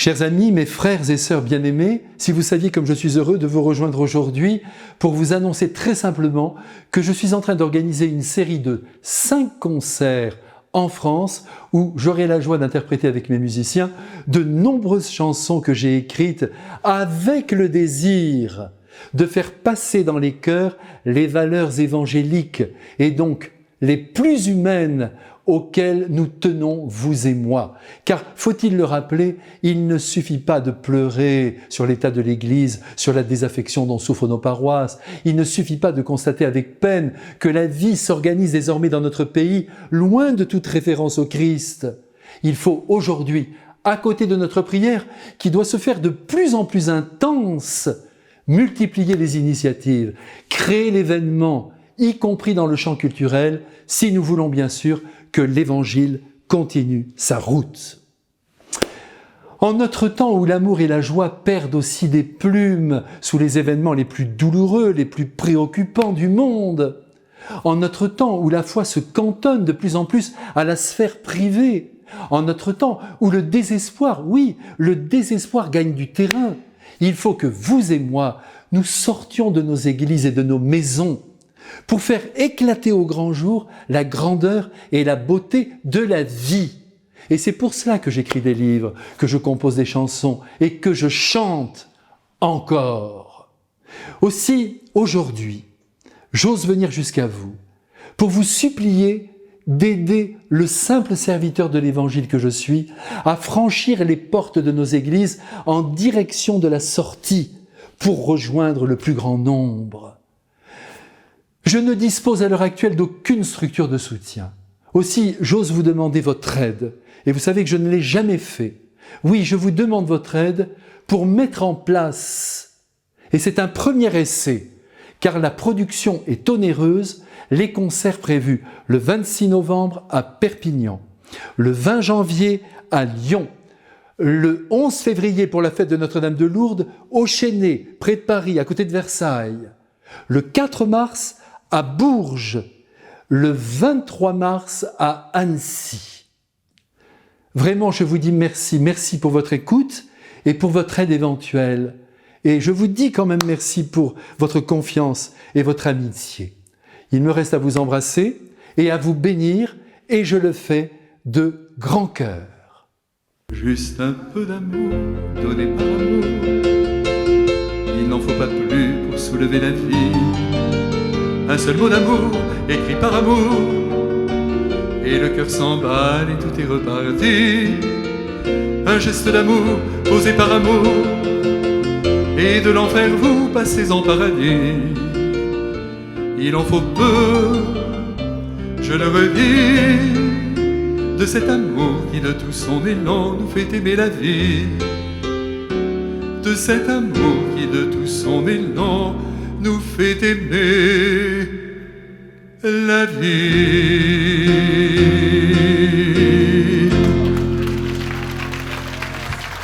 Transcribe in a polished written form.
Chers amis, mes frères et sœurs bien-aimés, si vous saviez comme je suis heureux de vous rejoindre aujourd'hui pour vous annoncer très simplement que je suis en train d'organiser une série de 5 concerts en France où j'aurai la joie d'interpréter avec mes musiciens de nombreuses chansons que j'ai écrites avec le désir de faire passer dans les cœurs les valeurs évangéliques et donc les plus humaines auxquelles nous tenons, vous et moi. Car, faut-il le rappeler, il ne suffit pas de pleurer sur l'état de l'Église, sur la désaffection dont souffrent nos paroisses. Il ne suffit pas de constater avec peine que la vie s'organise désormais dans notre pays, loin de toute référence au Christ. Il faut aujourd'hui, à côté de notre prière, qui doit se faire de plus en plus intense, multiplier les initiatives, créer l'événement, y compris dans le champ culturel, si nous voulons bien sûr que l'Évangile continue sa route. En notre temps où l'amour et la joie perdent aussi des plumes sous les événements les plus douloureux, les plus préoccupants du monde, en notre temps où la foi se cantonne de plus en plus à la sphère privée, en notre temps où le désespoir, oui, le désespoir gagne du terrain, il faut que vous et moi, nous sortions de nos églises et de nos maisons pour faire éclater au grand jour la grandeur et la beauté de la vie. Et c'est pour cela que j'écris des livres, que je compose des chansons et que je chante encore. Aussi, aujourd'hui, j'ose venir jusqu'à vous pour vous supplier d'aider le simple serviteur de l'Évangile que je suis à franchir les portes de nos églises en direction de la sortie pour rejoindre le plus grand nombre. Je ne dispose à l'heure actuelle d'aucune structure de soutien. Aussi, j'ose vous demander votre aide. Et vous savez que je ne l'ai jamais fait. Oui, je vous demande votre aide pour mettre en place, et c'est un premier essai, car la production est onéreuse, les concerts prévus le 26 novembre à Perpignan, le 20 janvier à Lyon, le 11 février pour la fête de Notre-Dame de Lourdes au Chesnay, près de Paris, à côté de Versailles, le 4 mars à Bourges, le 23 mars à Annecy. Vraiment, je vous dis merci, merci pour votre écoute et pour votre aide éventuelle. Et je vous dis quand même merci pour votre confiance et votre amitié. Il me reste à vous embrasser et à vous bénir, et je le fais de grand cœur. Juste un peu d'amour donné par amour, il n'en faut pas plus pour soulever la vie. Un seul mot d'amour, écrit par amour, et le cœur s'emballe et tout est reparti. Un geste d'amour, posé par amour, et de l'enfer vous passez en paradis. Il en faut peu, je le redis, de cet amour qui de tout son élan nous fait aimer la vie. De cet amour qui de tout son élan nous fait aimer la vie.